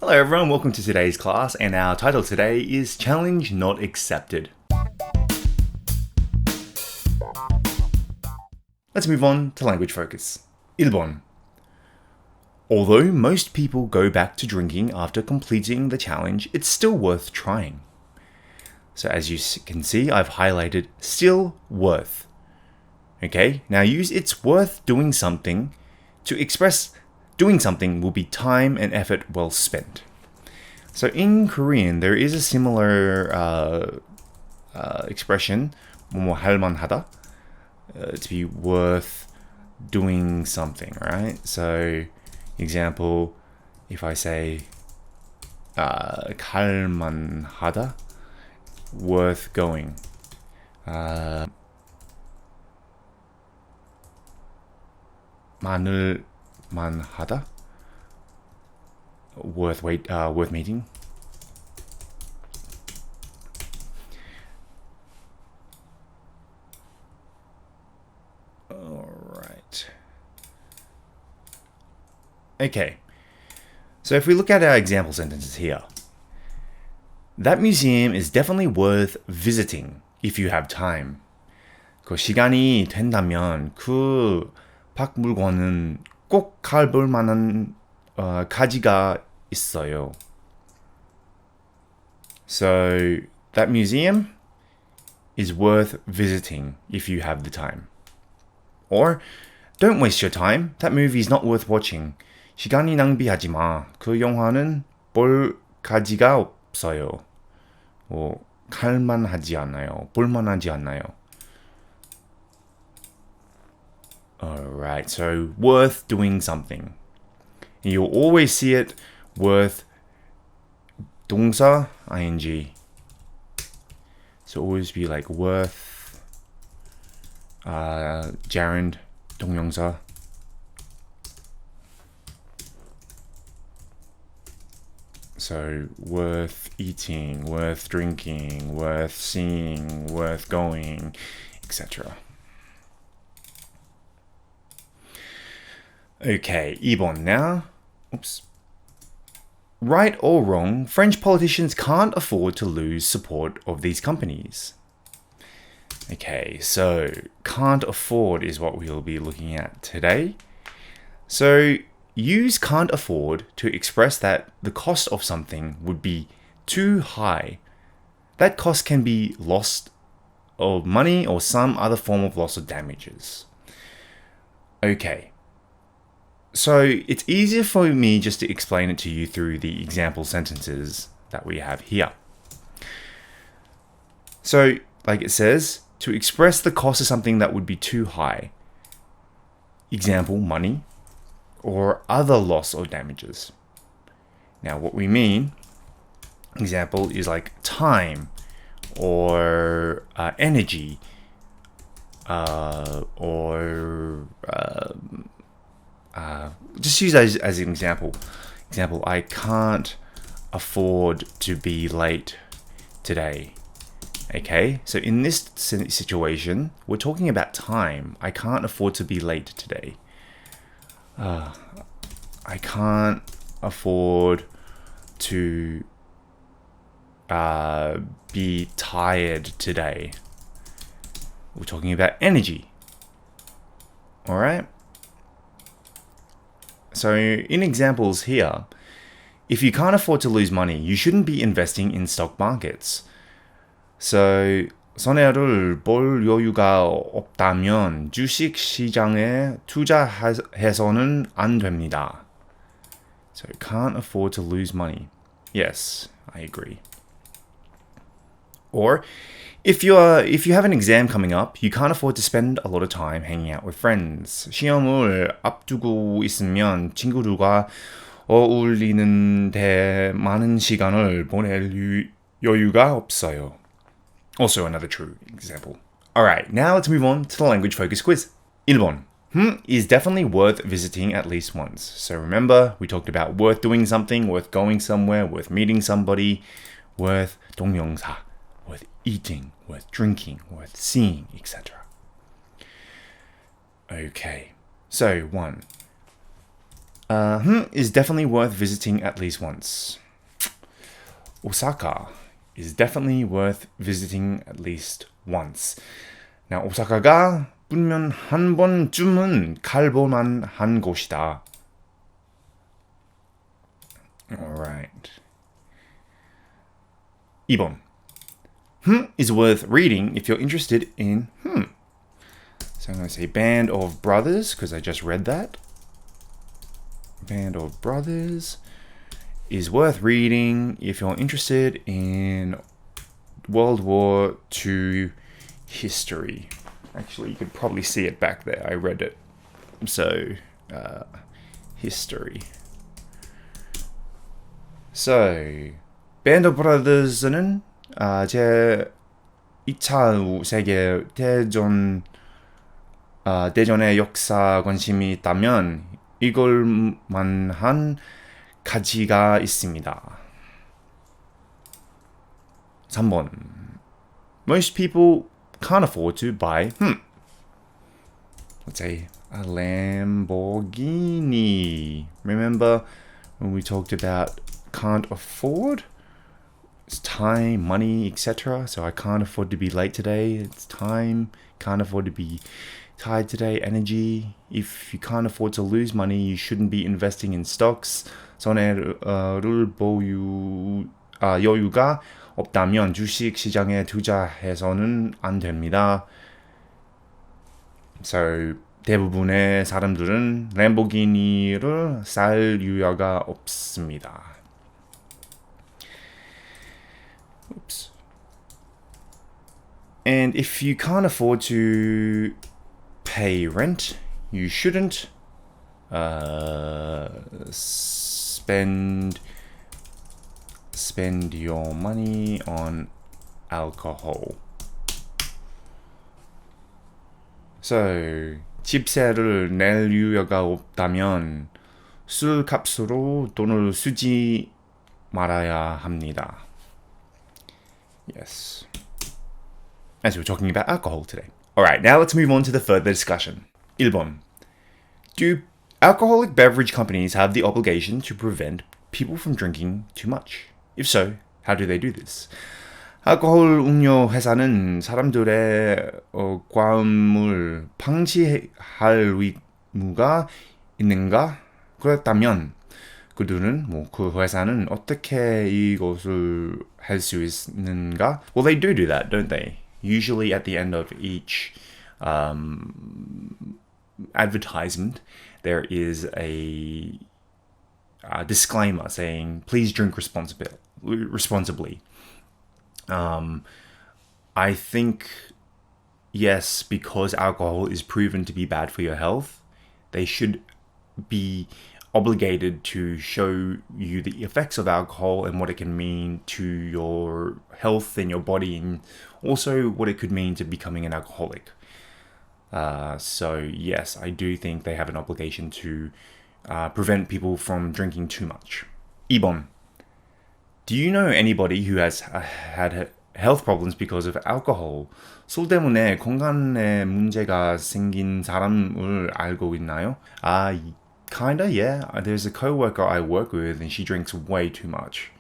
Hello everyone, welcome to today's class, and our title today is Challenge Not Accepted. Let's move on to language focus. 1번. Although most people go back to drinking after completing the challenge, it's still worth trying. So as you can see, I've highlighted still worth. Okay, now use it's worth doing something to express doing something will be time and effort well spent. So in Korean, there is a similar expression, 뭐뭐 할만하다, to be worth doing something, right? So, example, if I say 갈만하다, worth going. 만을만하다, worth meeting. Alright. Okay. So if we look at our example sentences here, that museum is definitely worth visiting if you have time. 그 시간이 된다면 그 박물관은 꼭 가볼 만한 가치가 있어요. So that museum is worth visiting if you have the time. Or don't waste your time. That movie is not worth watching. 시간이 낭비하지 마. 그 영화는 볼 가치가 없어요. 갈만하지 않아요. 볼만하지 않아요. Alright, so worth doing something. You'll always see it worth 동사, ing. So always be like worth, gerund, 동명사. So worth eating, worth drinking, worth seeing, worth going, etc. Okay, 2번 now. Oops. Right or wrong, French politicians can't afford to lose support of these companies. Okay, so can't afford is what we'll be looking at today. So use can't afford to express that the cost of something would be too high. That cost can be loss of money or some other form of loss or damages. Okay. So it's easier for me just to explain it to you through the example sentences that we have here. So, like it says, to express the cost of something that would be too high. Example, money or other loss or damages. Now, what we mean, example, is like time or energy or just use that as an example. Example, I can't afford to be late today. Okay, so in this situation, we're talking about time. I can't afford to be late today. I can't afford to be tired today. We're talking about energy. All right? So in examples here, if you can't afford to lose money, you shouldn't be investing in stock markets. So 손해를 볼 여유가 없다면 주식 시장에 투자해서는 안 됩니다. So can't afford to lose money. Yes, I agree. Or if you have an exam coming up, you can't afford to spend a lot of time hanging out with friends. 시험을 앞두고 있으면 친구들과 어울리는데 많은 시간을 보낼 여유가 없어요. Also another true example. Alright, now let's move on to the language focus quiz. 1번. Is definitely worth visiting at least once. So remember, we talked about worth doing something, worth going somewhere, worth meeting somebody, worth 동명사, worth eating, worth drinking, worth seeing, etc. Okay, so 1. is definitely worth visiting at least once. Osaka is definitely worth visiting at least once. Now, 오사카가 분명 한 번쯤은 갈볼만 한 곳이다. Alright. 2번. Is worth reading if you're interested in So I'm going to say Band of Brothers because I just read that. Band of Brothers is worth reading if you're interested in World War II history. Actually, you could probably see it back there. I read it. So, history. So, Band of Brothers는 제 2차 세계 대전 대전의 역사 관심이 있다면 읽을 만한 가치가 있습니다. 3번. Most people can't afford to buy, let's say, a Lamborghini. Remember when we talked about can't afford? It's time, money, etc. So I can't afford to be late today. It's time. Can't afford to be tired today. Energy. If you can't afford to lose money, you shouldn't be investing in stocks. 손해를 여유가 없다면 주식 시장에 투자해서는 안 됩니다. So 대부분의 사람들은 램보기니를 살 여유가 없습니다. Oops. And if you can't afford to pay rent, you shouldn't spend your money on alcohol. So, 집세를 낼 여유가 없다면 술값으로 돈을 쓰지 말아야 합니다. Yes. As we're talking about alcohol today. Alright, now let's move on to the further discussion. 1번. Do alcoholic beverage companies have the obligation to prevent people from drinking too much? If so, how do they do this? 알코올 음료 회사는 사람들의 과음을 방지할 의무가 있는가? 그렇다면 그들은 그 회사는 어떻게 이것을 할 수 있는가? Well, they do that, don't they? Usually at the end of each advertisement, there is a disclaimer saying, please drink responsibly. I think, yes, because alcohol is proven to be bad for your health, they should be obligated to show you the effects of alcohol and what it can mean to your health and your body, and also what it could mean to becoming an alcoholic. So yes, I do think they have an obligation to prevent people from drinking too much. 2번. Do you know anybody who has had health problems because of alcohol? 술 때문에 건강에 문제가 생긴 사람을 알고 있나요? Kinda, yeah. There's a coworker I work with, and she drinks way too much,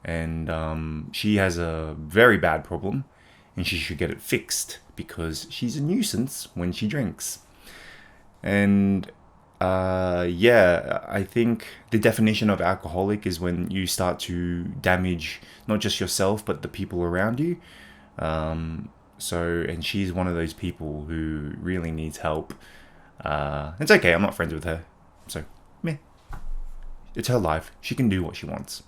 and she has a very bad problem, and she should get it fixed because she's a nuisance when she drinks. And yeah, I think the definition of alcoholic is when you start to damage not just yourself but the people around you. And she's one of those people who really needs help. It's okay, I'm not friends with her. So, meh. It's her life. She can do what she wants.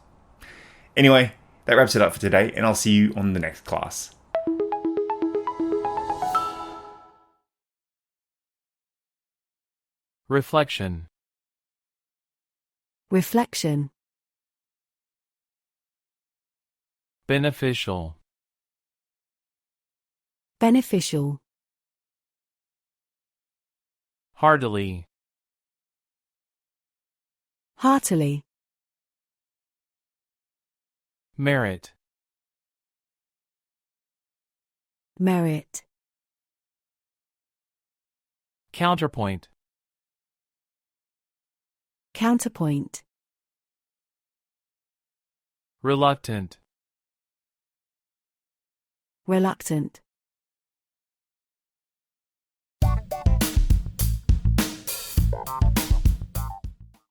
Anyway, that wraps it up for today, and I'll see you on the next class. Reflection. Reflection. Beneficial. Beneficial. Heartily. Heartily. Merit. Merit. Counterpoint. Counterpoint. Reluctant. Reluctant.